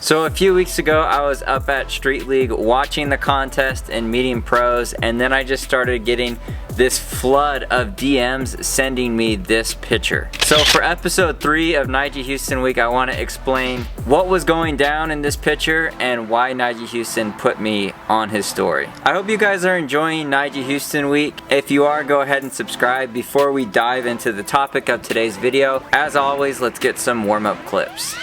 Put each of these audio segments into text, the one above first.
So a few weeks ago, I was up at Street League watching the contest and meeting pros, and then I just started getting this flood of DMs sending me this picture. So for episode 3 of Nyjah Houston Week, I want to explain what was going down in this picture and why Nyjah Houston put me on his story. I hope you guys are enjoying Nyjah Houston Week. If you are, go ahead and subscribe before we dive into the topic of today's video. As always, let's get some warm-up clips.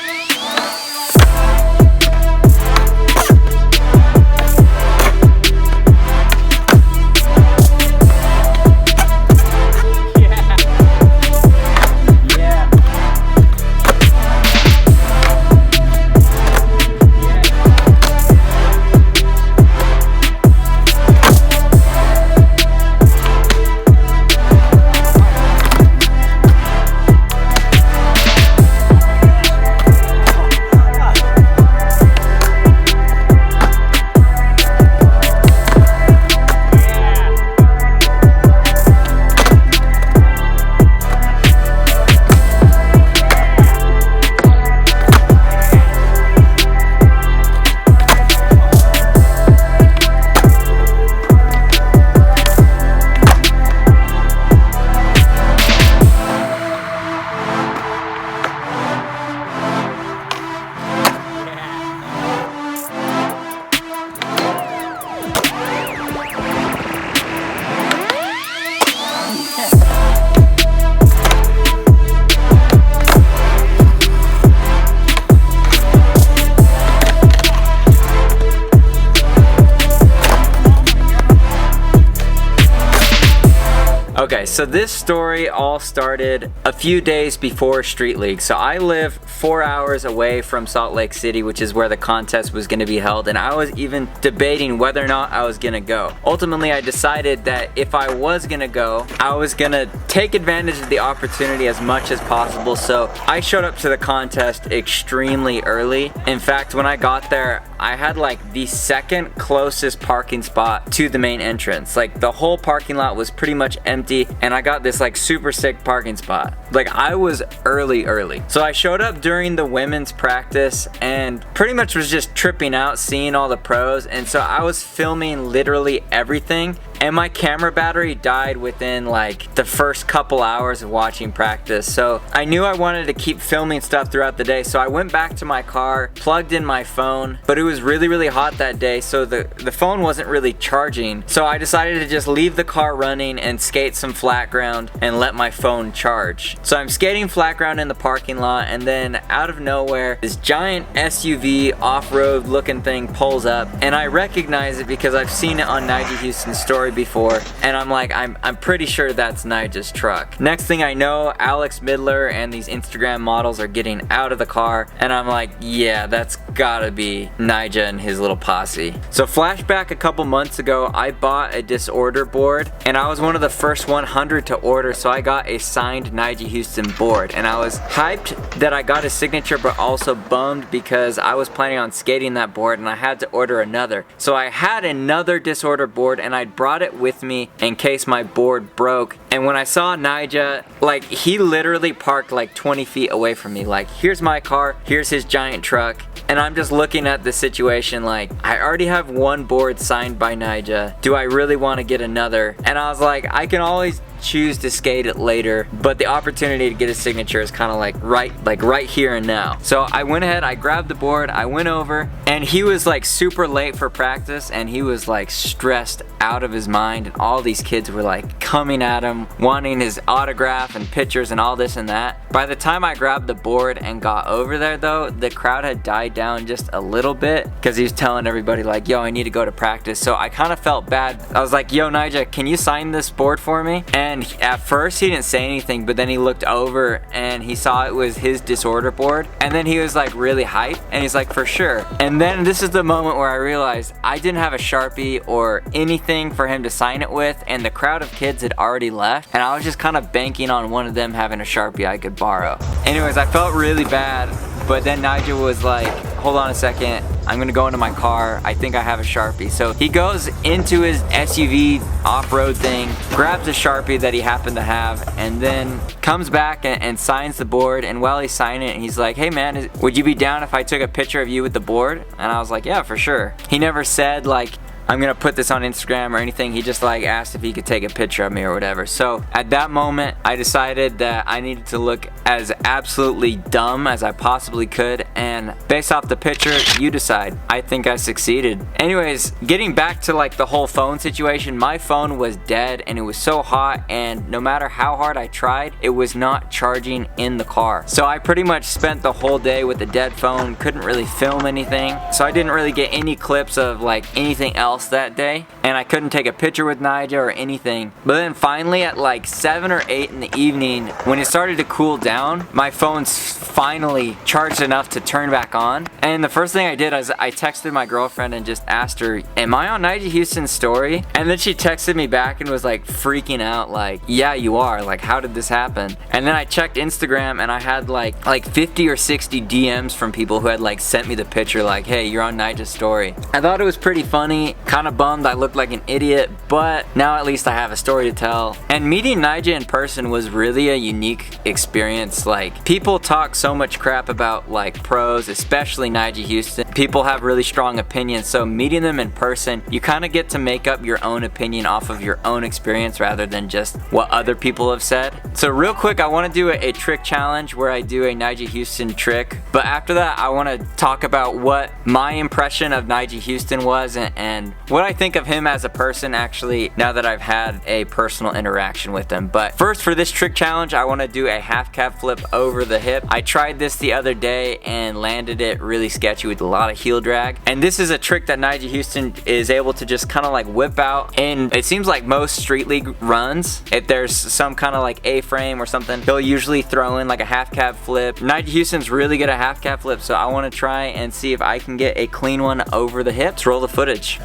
Okay, so this story all started a few days before Street League. So I live 4 hours away from Salt Lake City, which is where the contest was going to be held, and I was even debating whether or not I was going to go. Ultimately, I decided that if I was going to go, I was going to take advantage of the opportunity as much as possible. So I showed up to the contest extremely early. In fact, when I got there, I had like the second closest parking spot to the main entrance. Like the whole parking lot was pretty much empty, and I got this like super sick parking spot. Like I was early. So I showed up during the women's practice and pretty much was just tripping out seeing all the pros, and so I was filming literally everything. And my camera battery died within like the first couple hours of watching practice. So I knew I wanted to keep filming stuff throughout the day. So I went back to my car, plugged in my phone, but it was really hot that day. So the phone wasn't really charging. So I decided to just leave the car running and skate some flat ground and let my phone charge. So I'm skating flat ground in the parking lot, and then out of nowhere, this giant SUV off-road looking thing pulls up, and I recognize it because I've seen it on Nyjah Houston's story before, and I'm like, I'm pretty sure that's Nyjah's truck. Next thing I know, Alex Midler and these Instagram models are getting out of the car, and I'm like, yeah, that's gotta be Nyjah and his little posse. So flashback a couple months ago, I bought a disorder board, and I was one of the first 100 to order, so I got a signed Nyjah Houston board, and I was hyped that I got his signature, but also bummed because I was planning on skating that board and I had to order another. So I had another disorder board, and I'd brought it with me in case my board broke. And when I saw Nyjah, like he literally parked like 20 feet away from me. Like, here's my car, here's his giant truck, and I'm just looking at the situation like, I already have one board signed by Nyjah. Do I really want to get another? And I was like, I can always choose to skate it later, but the opportunity to get a signature is kind of like right here and now. So I went ahead, I grabbed the board, I went over, and he was like super late for practice, and he was like stressed out of his mind, and all these kids were like coming at him wanting his autograph and pictures and all this and that. By the time I grabbed the board and got over there though, the crowd had died down just a little bit because he was telling everybody like, yo, I need to go to practice. So I kind of felt bad. I was like, yo, Nyjah, can you sign this board for me? And at first he didn't say anything, but then he looked over and he saw it was his disorder board, and then he was like really hyped, and he's like, for sure. And then this is the moment where I realized I didn't have a Sharpie or anything for him to sign it with, and the crowd of kids had already left, and I was just kind of banking on one of them having a Sharpie I could borrow. Anyways, I felt really bad but then Nyjah was like, hold on a second, I'm gonna go into my car, I think I have a Sharpie. So he goes into his SUV off-road thing, grabs a Sharpie that he happened to have, and then comes back and signs the board. And while he's signing it, he's like, hey man, would you be down if I took a picture of you with the board? And I was like, yeah, for sure. He never said like, I'm gonna put this on Instagram or anything. He just like asked if he could take a picture of me or whatever. So at that moment, I decided that I needed to look as absolutely dumb as I possibly could, and based off the picture, you decide. I think I succeeded. Anyways, getting back to like the whole phone situation, my phone was dead and it was so hot, and no matter how hard I tried, it was not charging in the car. So I pretty much spent the whole day with a dead phone, couldn't really film anything. So I didn't really get any clips of like anything else that day, and I couldn't take a picture with Nyjah or anything. But then finally at like 7 or 8 in the evening, when it started to cool down, my phone's finally charged enough to turn back on. And the first thing I did is I texted my girlfriend and just asked her, am I on Nyjah Huston's story? And then she texted me back and was like freaking out, like, yeah, you are, like, how did this happen? And then I checked Instagram and I had like 50 or 60 DMs from people who had like sent me the picture like, hey, you're on Nyjah's story. I thought it was pretty funny. Kind of bummed I looked like an idiot, but now at least I have a story to tell. And meeting Nyjah in person was really a unique experience. Like, people talk so much crap about like pros, especially Nyjah Huston. People have really strong opinions, so meeting them in person, you kind of get to make up your own opinion off of your own experience rather than just what other people have said. So real quick, I want to do a trick challenge where I do a Nyjah Huston trick, but after that I want to talk about what my impression of Nyjah Huston was and what I think of him as a person, actually, now that I've had a personal interaction with him. But first, for this trick challenge, I want to do a half cab flip over the hip. I tried this the other day and landed it really sketchy with a lot of heel drag. And this is a trick that Nyjah Huston is able to just kind of like whip out. And it seems like most street league runs, if there's some kind of like A-frame or something, he'll usually throw in like a half cab flip. Nyjah Huston's really good at half cab flip, so I want to try and see if I can get a clean one over the hips. Roll the footage.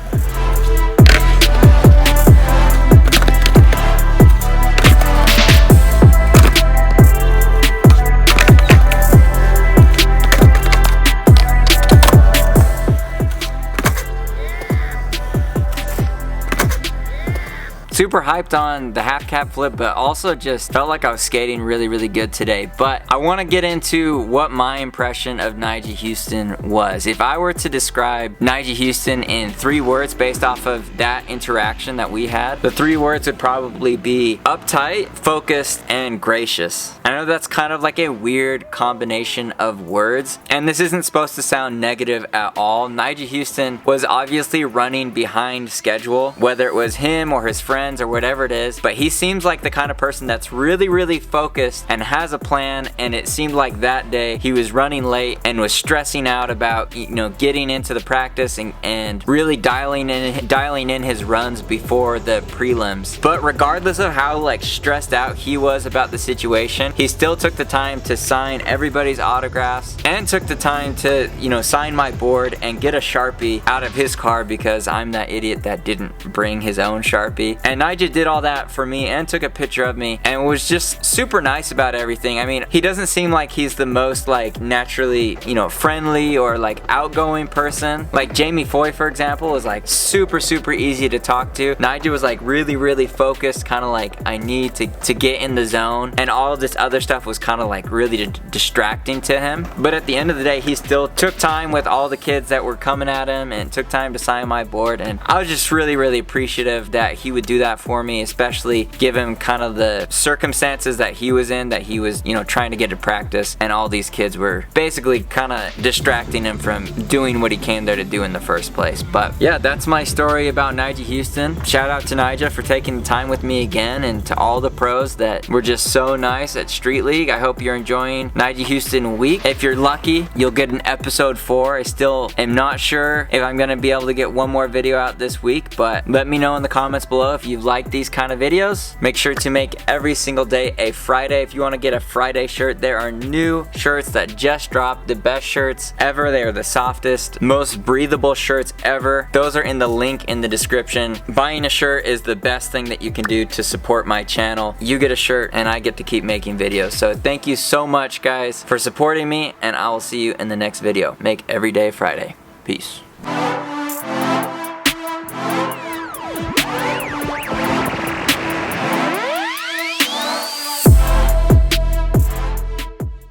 Super hyped on the half cab flip, but also just felt like I was skating really good today. But I want to get into what my impression of Nyjah Huston was. If I were to describe Nyjah Huston in 3 words based off of that interaction that we had, the 3 words would probably be uptight, focused, and gracious. I know that's kind of like a weird combination of words, and this isn't supposed to sound negative at all. Nyjah Huston was obviously running behind schedule, whether it was him or his friends or whatever it is, but he seems like the kind of person that's really focused and has a plan. And it seemed like that day he was running late and was stressing out about, you know, getting into the practice and really dialing in his runs before the prelims. But regardless of how like stressed out he was about the situation, he still took the time to sign everybody's autographs and took the time to, you know, sign my board and get a Sharpie out of his car because I'm that idiot that didn't bring his own Sharpie. And Nyjah did all that for me and took a picture of me and was just super nice about everything. I mean, he doesn't seem like he's the most like naturally, you know, friendly or like outgoing person. Like Jamie Foy, for example, was like super easy to talk to. Nyjah was like really focused, kind of like I need to get in the zone, and all of this other stuff was kind of like really distracting to him. But at the end of the day, he still took time with all the kids that were coming at him and took time to sign my board, and I was just really appreciative that he would do that for me, especially given kind of the circumstances that he was in, that he was, you know, trying to get to practice, and all these kids were basically kind of distracting him from doing what he came there to do in the first place. But yeah, that's my story about Nyjah Huston. Shout out to Nyjah for taking the time with me again, and to all the pros that were just so nice at Street League. I hope you're enjoying Nyjah Huston week. If you're lucky, you'll get an episode 4. I still am not sure if I'm gonna be able to get one more video out this week, but let me know in the comments below if you like these kind of videos. Make sure to make every single day a Friday. If you want to get a Friday shirt, there are new shirts that just dropped. The best shirts ever. They are the softest, most breathable shirts ever. Those are in the link in the description. Buying a shirt is the best thing that you can do to support my channel. You get a shirt and I get to keep making videos. So thank you so much, guys, for supporting me, and I will see you in the next video. Make every day Friday. Peace.